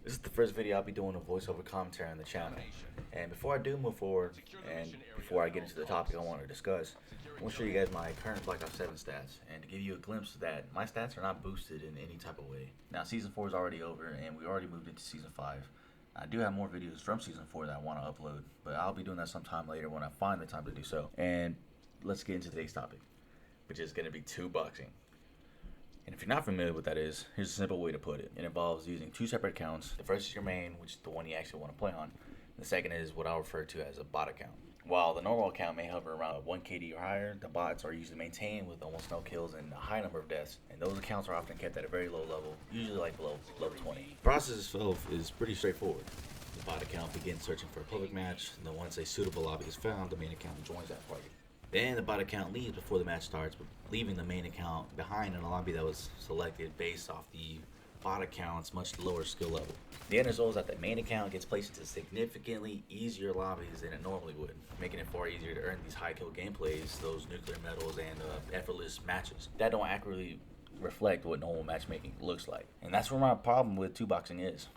This is the first video I'll be doing a voiceover commentary on the channel. And before I do move forward, and before I get into the topic I want to discuss, I want to show you guys my current Black Ops 7 stats, and to give you a glimpse that my stats are not boosted in any type of way. Now, Season 4 is already over, and we already moved into Season 5. I do have more videos from Season 4 that I want to upload, but I'll be doing that sometime later when I find the time to do so. And let's get into today's topic, which is going to be two boxing. And if you're not familiar with what that is, here's a simple way to put it. It involves using two separate accounts. The first is your main, which is the one you actually want to play on. The second is what I'll refer to as a bot account. While the normal account may hover around 1 KD or higher, the bots are usually maintained with almost no kills and a high number of deaths. And those accounts are often kept at a very low level, usually like below level 20. The process itself is pretty straightforward. The bot account begins searching for a public match, and then once a suitable lobby is found, the main account joins that party. Then the bot account leaves before the match starts, leaving the main account behind in a lobby that was selected based off the bot account's much lower skill level. The end result is that the main account gets placed into significantly easier lobbies than it normally would, making it far easier to earn these high kill gameplays, those nuclear medals, and effortless matches that don't accurately reflect what normal matchmaking looks like. And that's where my problem with two boxing is.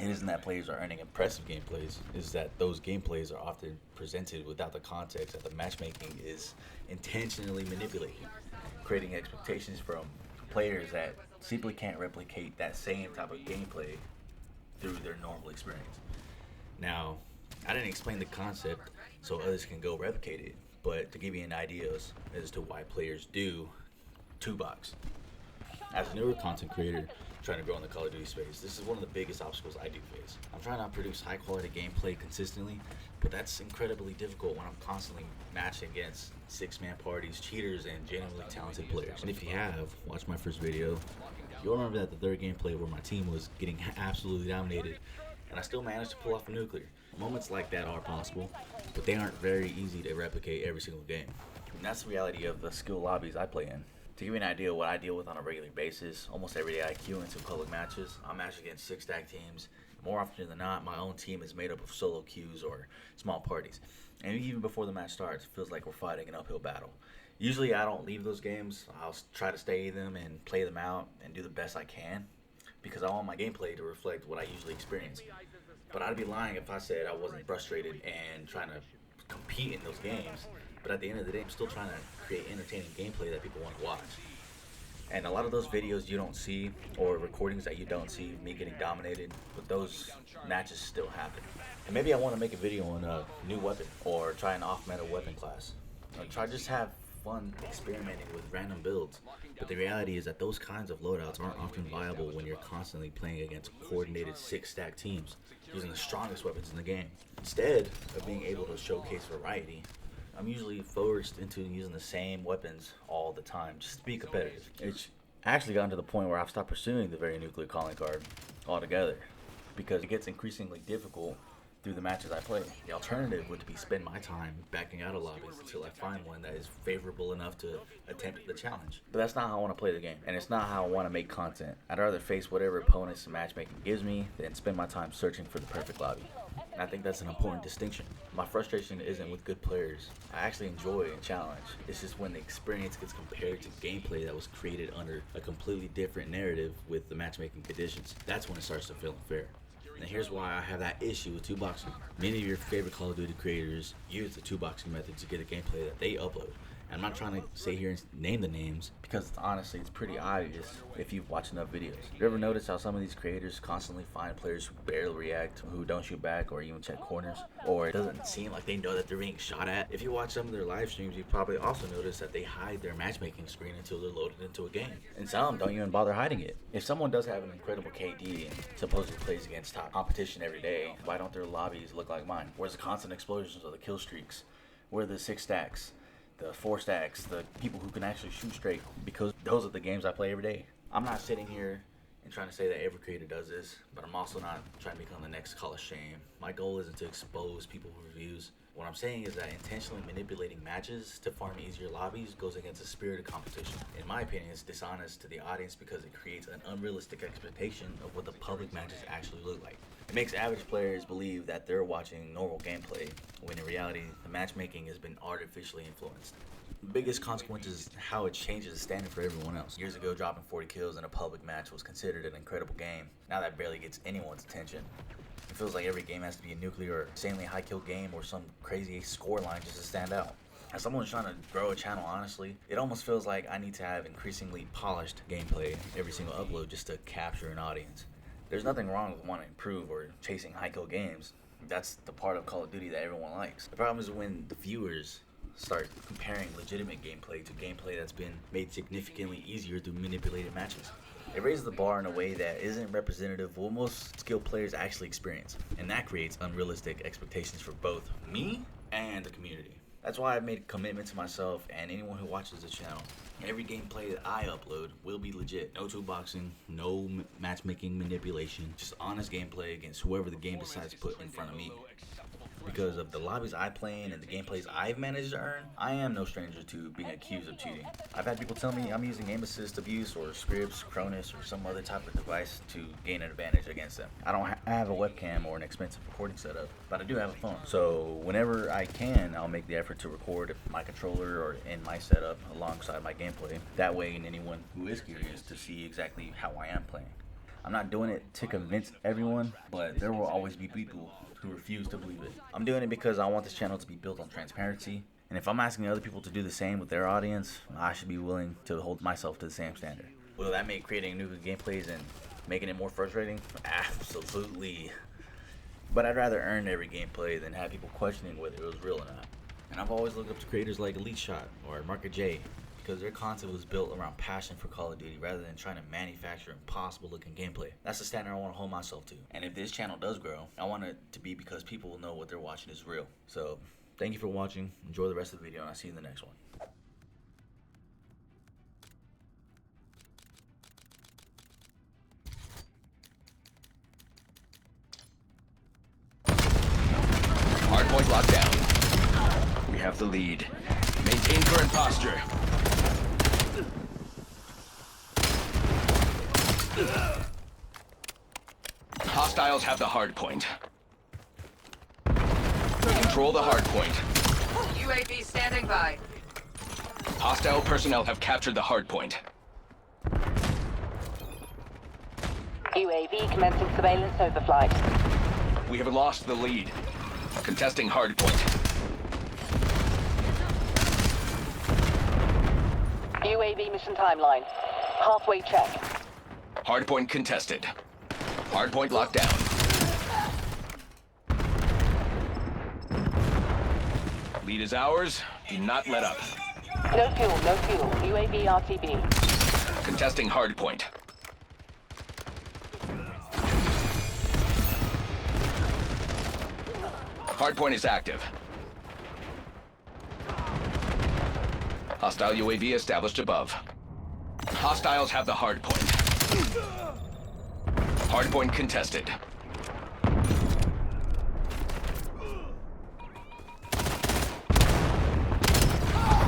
It isn't that players are earning impressive gameplays, it's that those gameplays are often presented without the context that the matchmaking is intentionally manipulated, creating expectations from players that simply can't replicate that same type of gameplay through their normal experience. Now, I didn't explain the concept so others can go replicate it, but to give you an idea as to why players do two box. As a newer content creator trying to grow in the Call of Duty space, this is one of the biggest obstacles I do face. I'm trying to produce high quality gameplay consistently, but that's incredibly difficult when I'm constantly matching against 6-man parties, cheaters, and genuinely talented players. And if you have watched my first video, you'll remember that the third gameplay where my team was getting absolutely dominated, and I still managed to pull off a nuclear. Moments like that are possible, but they aren't very easy to replicate every single game. And that's the reality of the skill lobbies I play in. To give you an idea of what I deal with on a regular basis, almost every day I queue into public matches. I match against 6-stack teams. More often than not, my own team is made up of solo queues or small parties. And even before the match starts, it feels like we're fighting an uphill battle. Usually I don't leave those games. I'll try to stay in them and play them out and do the best I can, because I want my gameplay to reflect what I usually experience. But I'd be lying if I said I wasn't frustrated and trying to compete in those games. But at the end of the day, I'm still trying to create entertaining gameplay that people want to watch. And a lot of those videos you don't see, or recordings that you don't see, me getting dominated, but those matches still happen. And maybe I want to make a video on a new weapon, or try an off-meta weapon class. Or try just have fun experimenting with random builds. But the reality is that those kinds of loadouts aren't often viable when you're constantly playing against coordinated 6-stack teams, using the strongest weapons in the game. Instead of being able to showcase variety, I'm usually forced into using the same weapons all the time just to be competitive. It's actually gotten to the point where I've stopped pursuing the very nuclear calling card altogether, because it gets increasingly difficult through the matches I play. The alternative would be spend my time backing out of lobbies until I find one that is favorable enough to attempt the challenge. But that's not how I want to play the game, and it's not how I want to make content. I'd rather face whatever opponents and matchmaking gives me than spend my time searching for the perfect lobby. And I think that's an important distinction. My frustration isn't with good players. I actually enjoy a challenge. It's just when the experience gets compared to gameplay that was created under a completely different narrative with the matchmaking conditions. That's when it starts to feel unfair. And here's why I have that issue with two boxing. Many of your favorite Call of Duty creators use the two boxing method to get a gameplay that they upload. And I'm not trying to sit here and name the names, because honestly it's pretty obvious if you've watched enough videos. You ever notice how some of these creators constantly find players who barely react, who don't shoot back or even check corners, or it doesn't seem like they know that they're being shot at? If you watch some of their live streams, you probably also notice that they hide their matchmaking screen until they're loaded into a game. And some don't even bother hiding it. If someone does have an incredible KD and supposedly plays against top competition every day, why don't their lobbies look like mine? Where's the constant explosions of the kill streaks? Where are the 6-stacks? The 4-stacks, the people who can actually shoot straight, because those are the games I play every day. I'm not sitting here and trying to say that every creator does this, but I'm also not trying to become the next Call of Shame. My goal isn't to expose people who reviews. What I'm saying is that intentionally manipulating matches to farm easier lobbies goes against the spirit of competition. In my opinion, it's dishonest to the audience because it creates an unrealistic expectation of what the public matches actually look like. It makes average players believe that they're watching normal gameplay, when in reality, the matchmaking has been artificially influenced. The biggest consequence is how it changes the standard for everyone else. Years ago, dropping 40 kills in a public match was considered an incredible game. Now that barely gets anyone's attention. It feels like every game has to be a nuclear or insanely high kill game or some crazy score line just to stand out. As someone trying to grow a channel, honestly, it almost feels like I need to have increasingly polished gameplay every single upload just to capture an audience. There's nothing wrong with wanting to improve or chasing high kill games. That's the part of Call of Duty that everyone likes. The problem is when the viewers start comparing legitimate gameplay to gameplay that's been made significantly easier through manipulated matches. It raises the bar in a way that isn't representative of what most skilled players actually experience, and that creates unrealistic expectations for both me and the community. That's why I've made a commitment to myself and anyone who watches the channel. Every gameplay that I upload will be legit. No toolboxing, no matchmaking manipulation, just honest gameplay against whoever the game decides to put in front of me. Because of the lobbies I play in and the gameplays I've managed to earn, I am no stranger to being accused of cheating. I've had people tell me I'm using aim assist abuse or scripts, Cronus, or some other type of device to gain an advantage against them. I don't have a webcam or an expensive recording setup, but I do have a phone. So whenever I can, I'll make the effort to record my controller or in my setup alongside my gameplay. That way, anyone who is curious to see exactly how I am playing. I'm not doing it to convince everyone, but there will always be people who refuse to believe it. I'm doing it because I want this channel to be built on transparency, and if I'm asking other people to do the same with their audience, I should be willing to hold myself to the same standard. Will that make creating new gameplays and making it more frustrating? Absolutely. But I'd rather earn every gameplay than have people questioning whether it was real or not. And I've always looked up to creators like Elite Shot or Market J, because their content was built around passion for Call of Duty rather than trying to manufacture impossible looking gameplay. That's the standard I want to hold myself to. And if this channel does grow, I want it to be because people will know what they're watching is real. So thank you for watching. Enjoy the rest of the video, and I'll see you in the next one. Hardpoint locked down. We have the lead. Maintain current posture. Hostiles have the hard point. Control the hard point. UAV standing by. Hostile personnel have captured the hard point. UAV commencing surveillance overflight. We have lost the lead. Contesting hard point. UAV mission timeline. Halfway check. Hardpoint contested. Hardpoint locked down. Lead is ours. Do not let up. No fuel, no fuel. UAV RTB. Contesting hardpoint. Hardpoint is active. Hostile UAV established above. Hostiles have the hardpoint. Hardpoint contested.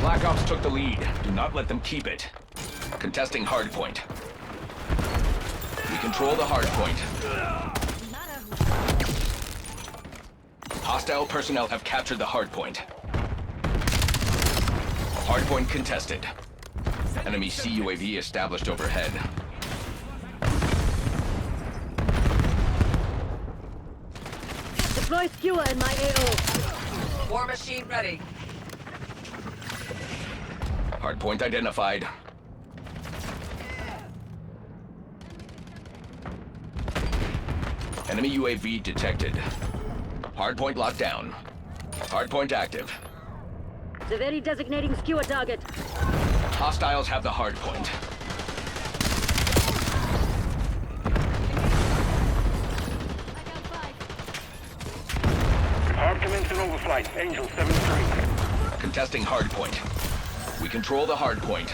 Black Ops took the lead. Do not let them keep it. Contesting hardpoint. We control the hardpoint. Hostile personnel have captured the hardpoint. Hardpoint contested. Enemy CUAV established overhead. Deploy skewer in my AO. War machine ready. Hardpoint identified. Enemy UAV detected. Hardpoint locked down. Hardpoint active. Severely designating skewer target. Hostiles have the hardpoint. Hard commencing overflight. Angel 7-3. Contesting hardpoint. We control the hardpoint.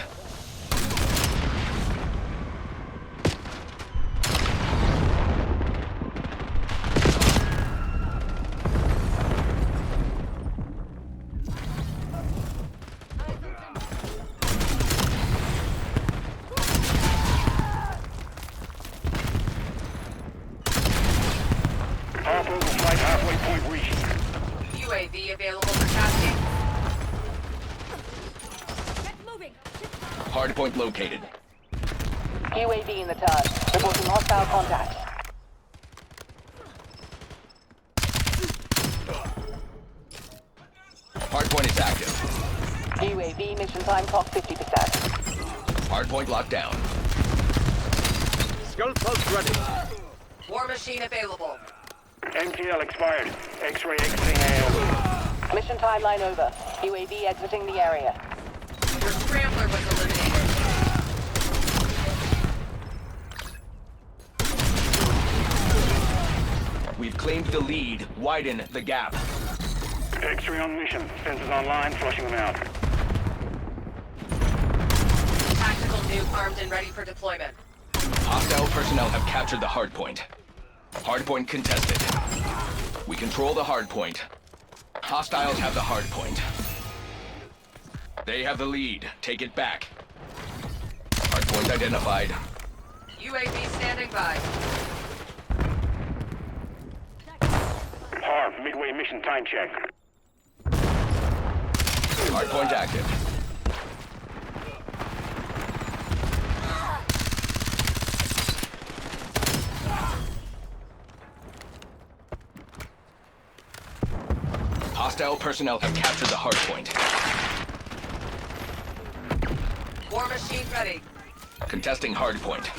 Half overflight, halfway point reached. UAV available for tasking. Hardpoint located. UAV in the turn. Reporting hostile contacts. Hardpoint is active. UAV mission time clock 50%. Hardpoint locked down. Skull pulse ready. War machine available. MTL expired. X-ray exiting AO. Mission timeline over. UAV exiting the area. Your scrambler was eliminated. We've claimed the lead. Widen the gap. X-ray on mission. Sensors online, flushing them out. Tactical nuke armed and ready for deployment. Hostile personnel have captured the hardpoint. Hardpoint contested. We control the hardpoint. Hostiles have the hardpoint. They have the lead. Take it back. Hardpoint identified. UAV standing by. Harm, midway mission time check. Hardpoint active. Hostile personnel have captured the hardpoint. War machine ready. Contesting hardpoint.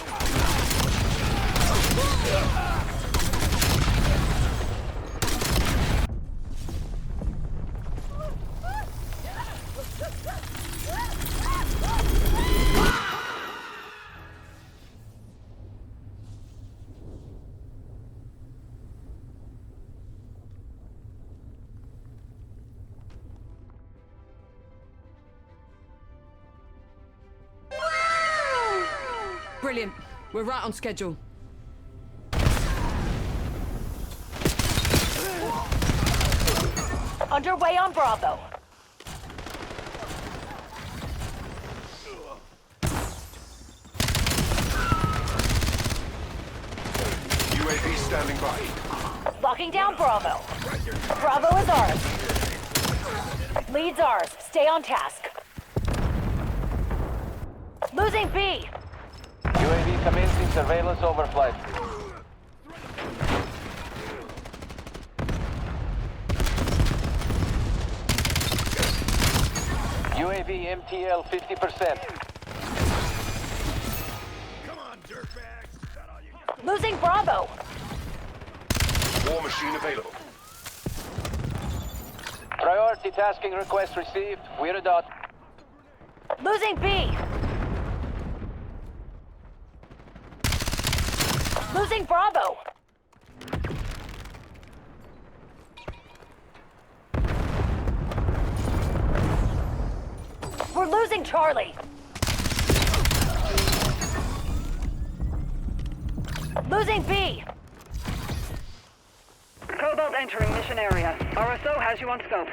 Brilliant. We're right on schedule. Underway on Bravo. UAV standing by. Locking down Bravo. Bravo is ours. Lead's ours. Stay on task. Losing B. UAV commencing surveillance overflight. UAV MTL 50%. Losing Bravo. War machine available. Priority tasking request received. We're a dot. Losing B. Losing Bravo. We're losing Charlie. Losing B. Cobalt entering mission area. RSO has you on scope.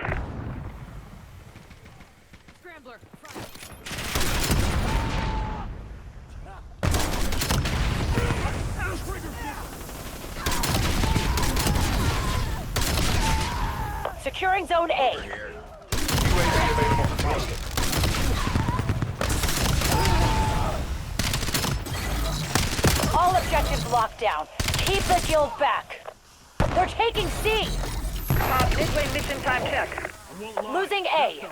Scrambler. Securing Zone A. UAV available for tasking. All objectives locked down. Keep the guild back. They're taking C. Top midway mission time check. Losing A.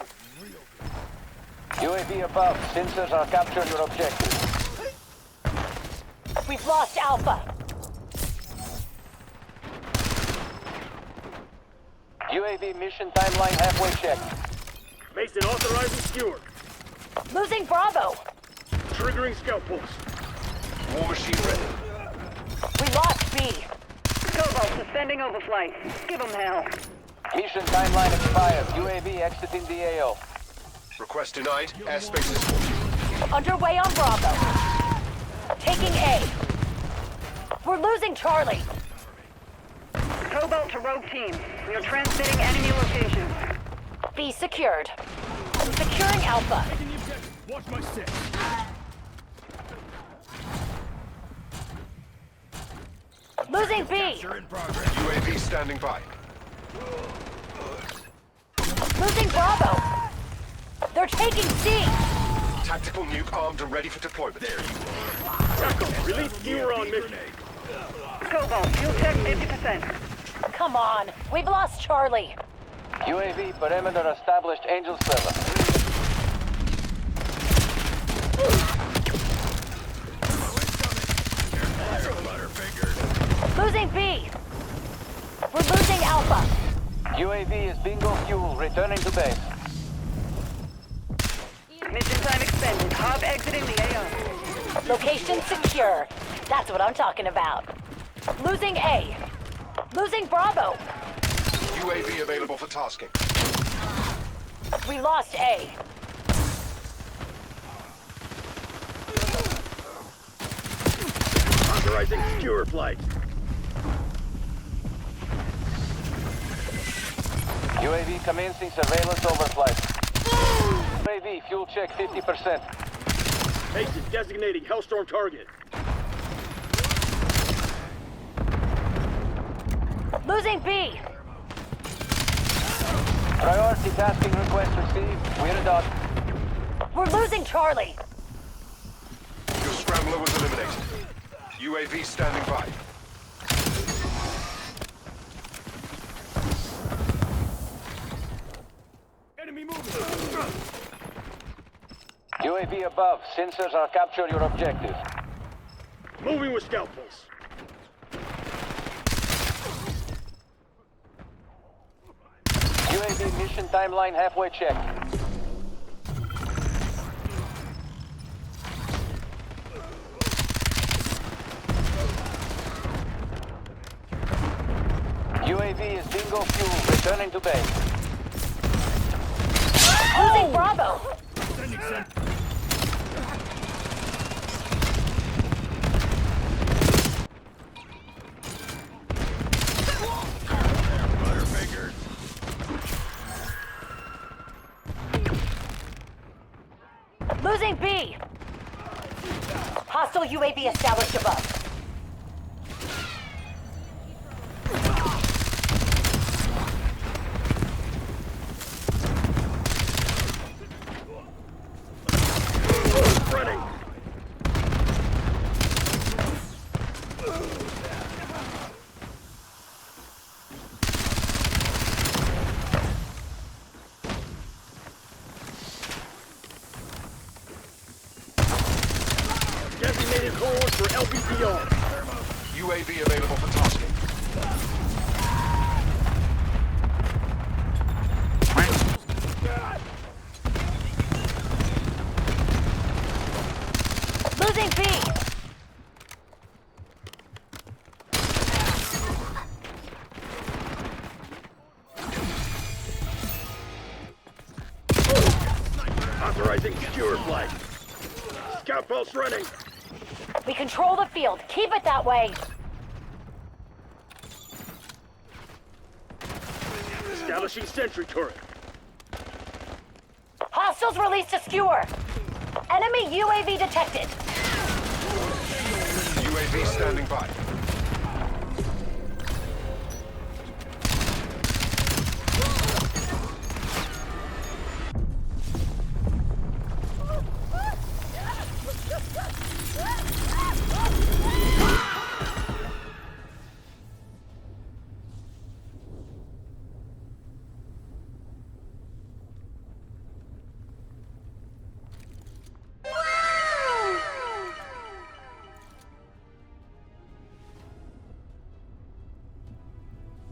UAV above. Sensors are capturing your objective. We've lost Alpha. UAV mission timeline halfway checked. Mason authorizing skewer. Losing Bravo. Triggering scout pulse. War machine ready. We lost B. Cobalt suspending overflight. Give them hell. Mission timeline expired. UAV exiting the AO. Request denied. Airspace is full. Underway on Bravo. Taking A. We're losing Charlie. Cobalt to rogue team. We are transmitting enemy locations. B secured. Securing Alpha. Watch my six. Losing B. UAV standing by. Losing Bravo. They're taking C. Tactical nuke armed and ready for deployment. There you are. Tackle, release skewer on mission. Cobalt, fuel check 50%. Come on. We've lost Charlie. UAV perimeter established, Angel 7. Losing B. We're losing Alpha. UAV is bingo fuel, returning to base. Mission time expended. Hop exiting the AO. Location secure. That's what I'm talking about. Losing A. Losing Bravo. UAV available for tasking. We lost A. Authorizing skewer flight. UAV commencing surveillance overflight. UAV fuel check 50%. Agent designating Hellstorm target. Losing B. Priority tasking request received. We're done. We're losing Charlie. Your scrambler was eliminated. UAV standing by. Enemy moving. UAV above. Sensors are capture your objective. Moving with scout pulse. UAV mission timeline halfway checked. UAV is bingo fuel, returning to base. Losing Bravo. Losing B. Hostile UAV established above. Running. Designated course for LBTR. UAV available for tasking. Losing B. Authorizing skewer flight. Scout pulse running. We control the field. Keep it that way. Establishing sentry turret. Hostiles released a skewer. Enemy UAV detected. UAV standing by.